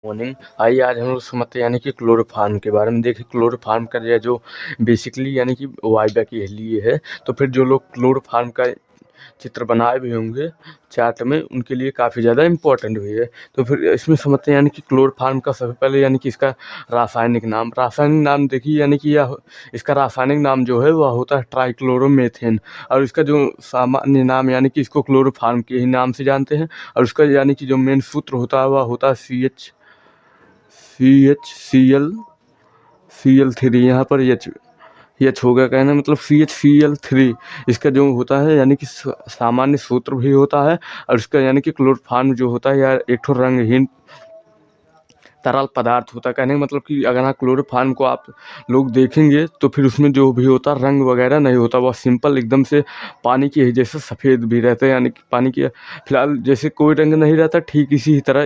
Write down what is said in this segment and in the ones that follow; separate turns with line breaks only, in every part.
Morning. आइए आज हम लोग समझते हैं यानी कि क्लोरोफार्म के बारे में। देखिए क्लोरोफार्म का जो बेसिकली यानी कि वाइबा के लिए है, तो फिर जो लोग क्लोरोफार्म का चित्र बनाए भी होंगे चार्ट में, उनके लिए काफ़ी ज़्यादा इम्पोर्टेंट भी है। तो फिर इसमें समझते हैं यानी कि क्लोरोफार्म का सबसे पहले यानी कि इसका रासायनिक नाम देखिए, यानी कि यह इसका रासायनिक नाम जो है वह होता है ट्राइक्लोरोमेथेन। और इसका जो सामान्य नाम यानी कि इसको क्लोरोफार्म के ही नाम से जानते हैं। और उसका यानी कि जो मेन सूत्र होता है वह होता है CHCl3। यहाँ पर एच होगा, कहना मतलब CHCl3 इसका जो होता है यानी कि सामान्य सूत्र भी होता है। और इसका यानी कि क्लोरोफार्म जो होता है यार एक ठो रंगहीन तरल पदार्थ होता है। कहने का मतलब कि अगर हाँ क्लोरोफार्म को आप लोग देखेंगे तो फिर उसमें जो भी होता है रंग वगैरह नहीं होता, वह सिंपल एकदम से पानी के जैसे सफ़ेद भी रहता है। यानी कि पानी के फिलहाल जैसे कोई रंग नहीं रहता, ठीक इसी ही तरह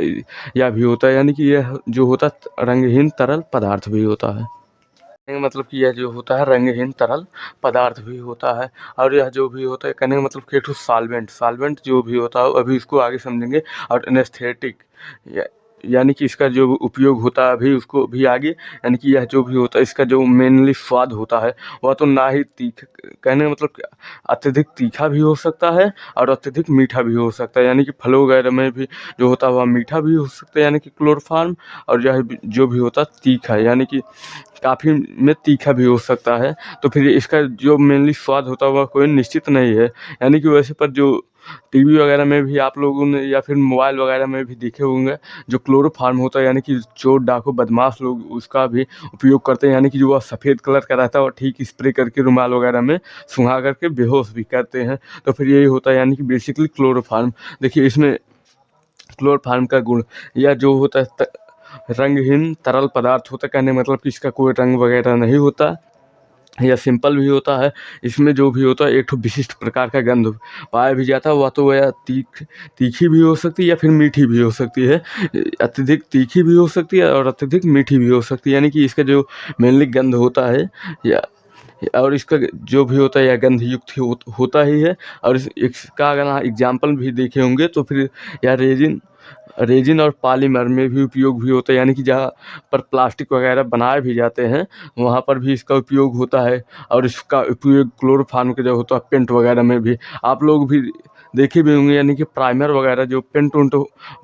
यह भी होता है। यानी कि यह जो होता है रंगहीन तरल पदार्थ भी होता है। मतलब कि यह जो होता है रंगहीन तरल पदार्थ भी होता है। और यह जो भी होता है कहने का मतलब कि एक सॉल्वेंट जो भी होता है अभी उसको आगे समझेंगे। और एनेस्थेटिक यानी कि इसका जो उपयोग होता है अभी उसको भी आगे। यानी कि यह जो भी होता है इसका जो मेनली स्वाद होता है वह तो ना ही कहने का मतलब अत्यधिक तीखा भी हो सकता है और अत्यधिक मीठा भी हो सकता है। यानी कि फलों वगैरह में भी जो होता है वह मीठा भी हो सकता है यानी कि क्लोरोफार्म। और यह जो भी होता है तीखा यानी कि काफ़ी में तीखा भी हो सकता है। तो फिर इसका जो मेनली स्वाद होता है वह कोई निश्चित नहीं है। यानी कि वैसे पर जो टीवी वगैरह में भी आप लोगों ने या फिर मोबाइल वगैरह में भी देखे होंगे जो क्लोरोफार्म होता है, यानी कि चोर डाकू बदमाश लोग उसका भी उपयोग करते हैं। यानी कि जो वह सफ़ेद कलर का रहता है और ठीक स्प्रे करके रुमाल वगैरह में सुंघा करके बेहोश भी करते हैं। तो फिर यही होता है यानी कि बेसिकली क्लोरोफार्म। देखिए इसमें क्लोरोफार्म का गुण यह जो होता है रंगहीन तरल पदार्थ होता है। कहने मतलब कि इसका कोई रंग वगैरह नहीं होता, यह सिंपल भी होता है। इसमें जो भी होता है एक ठो विशिष्ट प्रकार का गंध पाया भी जाता है। वह तो वह तीखी भी हो सकती है या फिर मीठी भी हो सकती है। अत्यधिक तीखी भी हो सकती है और अत्यधिक मीठी भी हो सकती है। यानी कि इसका जो मेनली गंध होता है या और इसका जो भी होता है यह गंध युक्त होता ही है। और इसका अगर आप एग्जाम्पल भी देखे होंगे तो फिर यह रेजिन और पॉलीमर में भी उपयोग भी होता है। यानी कि जहाँ पर प्लास्टिक वगैरह बनाए भी जाते हैं वहाँ पर भी इसका उपयोग होता है। और इसका उपयोग क्लोरोफार्म के जो होता है पेंट वगैरह में भी आप लोग भी देखे भी होंगे। यानी कि प्राइमर वगैरह जो पेंट उंट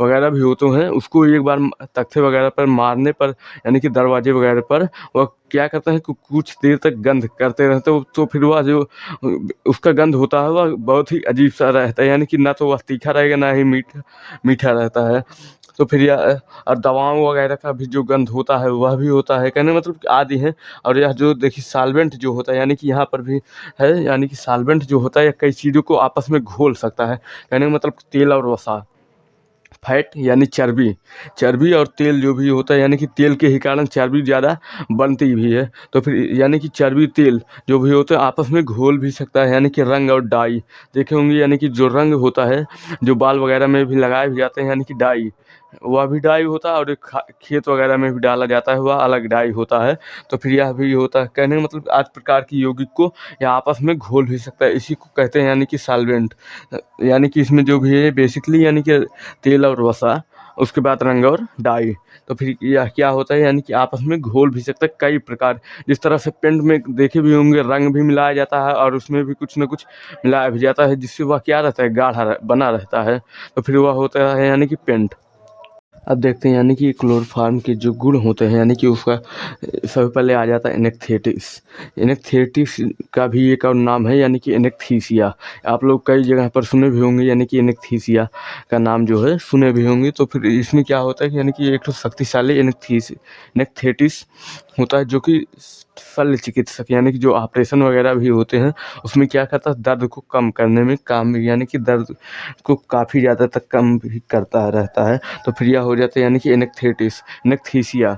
वगैरह भी होते हैं उसको एक बार तख्ते वगैरह पर मारने पर यानी कि दरवाजे वगैरह पर वह क्या करते हैं कुछ देर तक गंध करते रहते हो। तो फिर वह जो उसका गंध होता है वह बहुत ही अजीब सा रहता है। यानी कि ना तो वह तीखा रहेगा ना ही मीठा रहता है। तो फिर यह और दवाओं वगैरह का भी जो गंध होता है वह भी होता है। कहने मतलब कि आदि हैं। और यह जो देखिए सॉल्वेंट जो होता है यानी कि यहाँ पर भी है, यानी कि सॉल्वेंट जो होता है यह कई चीज़ों को आपस में घोल सकता है। कहने का मतलब तेल और वसा, फैट यानी चर्बी और तेल जो भी होता है, यानी कि तेल के ही कारण चर्बी ज़्यादा बनती भी है। तो फिर यानी कि चर्बी तेल जो भी होता है आपस में घोल भी सकता है। यानी कि रंग और डाई देखे होंगे, यानी कि जो रंग होता है जो बाल वगैरह में भी लगाए भी जाते हैं यानी कि डाई, वह भी डाई होता है। और एक खेत वगैरह में भी डाला जाता है वह अलग डाई होता है। तो फिर यह भी होता है। कहने का मतलब आज प्रकार की यौगिक को यह आपस में घोल भी सकता है, इसी को कहते हैं यानी कि सॉल्वेंट। यानी कि इसमें जो भी है बेसिकली यानी कि तेल और वसा, उसके बाद रंग और डाई। तो फिर यह क्या होता है यानी कि आपस में घोल भी सकता है कई प्रकार। जिस तरह से पेंट में देखे भी होंगे रंग भी मिलाया जाता है और उसमें भी कुछ न कुछ मिलाया भी जाता है जिससे वह क्या रहता है गाढ़ा बना रहता है। तो फिर वह होता है यानी कि पेंट। अब देखते हैं यानी कि क्लोरोफार्म के जो गुण होते हैं, यानी कि उसका सबसे पहले आ जाता है एनेक्थेटिस का भी एक और नाम है यानी कि एनेक्थीसिया। आप लोग कई जगह पर सुने भी होंगे यानी कि एनेक्थीसिया का नाम जो है सुने भी होंगे। तो फिर इसमें क्या होता है कि यानी कि एक तो शक्तिशाली एनेक्थेटिस होता है जो कि शल्य चिकित्सक यानी कि जो ऑपरेशन वगैरह भी होते हैं उसमें क्या करता है दर्द को कम करने में काम, यानी कि दर्द को काफ़ी ज़्यादा तक कम भी करता रहता है। तो फिर यह हो जाता है यानी कि एनेक्थीसिया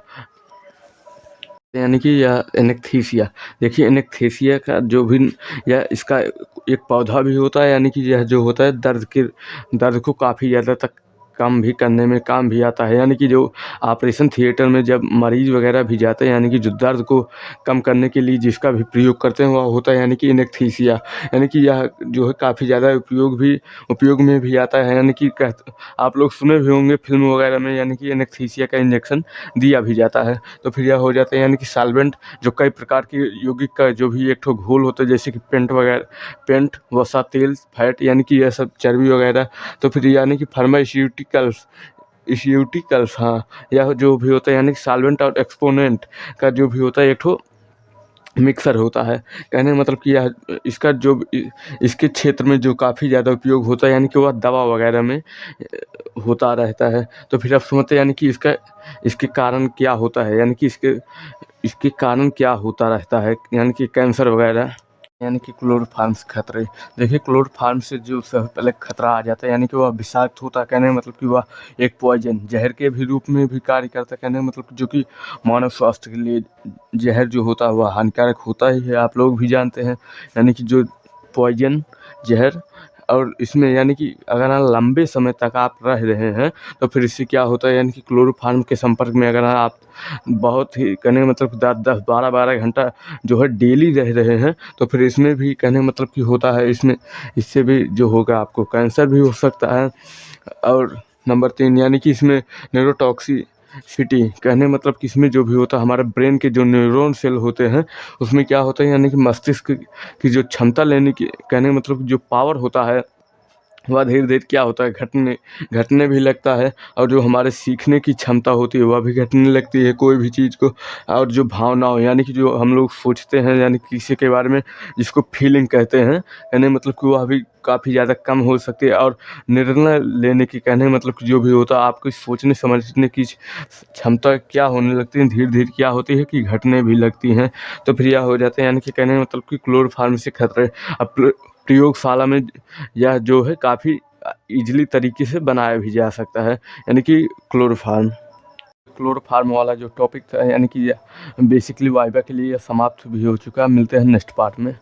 यानी कि यह एनेक्थीसिया। देखिए एनेक्थीसिया का जो भी यह इसका एक पौधा भी होता है। यानी कि यह जो होता है दर्द को काफ़ी ज़्यादा तक काम भी करने में काम भी आता है। यानी कि जो ऑपरेशन थिएटर में जब मरीज़ वगैरह भी जाते हैं, यानी कि जो दर्द को कम करने के लिए जिसका भी प्रयोग करते हैं, वह होता है यानी कि एनेस्थीसिया। यानी कि यह जो है काफ़ी ज़्यादा उपयोग में भी आता है। यानी कि आप लोग सुने भी होंगे फ़िल्म वगैरह में, यानी कि एनेस्थीसिया का इंजेक्शन दिया भी जाता है। तो फिर यह हो जाता है यानी कि सॉल्वेंट, जो कई प्रकार के यौगिक का जो भी एक ठो घोल होता है, जैसे कि पेंट, वसा, तेल, फैट, यानी कि यह सब चर्बी वगैरह। तो फिर यानी कि फार्मास्यूटिकल्स, हाँ, यह जो भी होता है यानी कि सॉल्वेंट और एक्सपोनेंट का जो भी होता है एक ठो मिक्सर होता है। कहने का मतलब कि यह इसका जो इसके क्षेत्र में जो काफ़ी ज़्यादा उपयोग होता है, यानी कि वह दवा वगैरह में होता रहता है। तो फिर आप समझते हैं यानी कि इसके कारण क्या होता है, यानी कि इसके कारण क्या होता रहता है, यानी कि कैंसर वगैरह। यानी कि क्लोरोफार्म से खतरे, देखिए क्लोरोफार्म से जो सबसे पहले खतरा आ जाता है, यानी कि वह विषाक्त होता है। कहने का मतलब कि वह एक पॉइजन, जहर के भी रूप में भी कार्य करता है। कहने का मतलब जो कि मानव स्वास्थ्य के लिए जहर जो होता है वह हानिकारक होता ही है, आप लोग भी जानते हैं। यानी कि जो पॉइजन, जहर, और इसमें यानी कि अगर लंबे समय तक आप रह रहे हैं तो फिर इससे क्या होता है, यानी कि क्लोरोफार्म के संपर्क में अगर आप बहुत ही, कहने का मतलब 10-10, 12-12 घंटा जो है डेली रह रहे हैं, तो फिर इसमें भी कहने का मतलब कि होता है, इससे भी जो होगा आपको कैंसर भी हो सकता है। और नंबर 3, यानी कि इसमें न्यूरोटॉक्सिसिटी, कहने का मतलब कि इसमें जो भी होता है हमारे ब्रेन के जो न्यूरॉन सेल होते हैं, उसमें क्या होता है, यानी कि मस्तिष्क की जो क्षमता लेने की, कहने का मतलब जो पावर होता है, वह धीरे-धीरे क्या होता है, घटने भी लगता है। और जो हमारे सीखने की क्षमता होती है वह भी घटने लगती है कोई भी चीज़ को। और जो भावनाओं, यानी कि जो हम लोग सोचते हैं, यानी किसी के बारे में, जिसको फीलिंग कहते हैं, यानी मतलब कि वह भी काफ़ी ज़्यादा कम हो सकती है। और निर्णय लेने की, कहने का मतलब कि जो भी होता है आपकी सोचने समझने की क्षमता क्या होने लगती है, धीरे-धीरे क्या होती है कि घटने भी लगती हैं। तो फिर यह हो जाते हैं, यानी कि कहने का मतलब कि क्लोरोफार्म से खतरे। अब प्रयोगशाला में यह जो है काफ़ी ईज़िली तरीके से बनाया भी जा सकता है, यानी कि क्लोरोफार्म वाला जो टॉपिक था, यानी कि बेसिकली वाइवा के लिए समाप्त भी हो चुका है। मिलते हैं नेक्स्ट पार्ट में।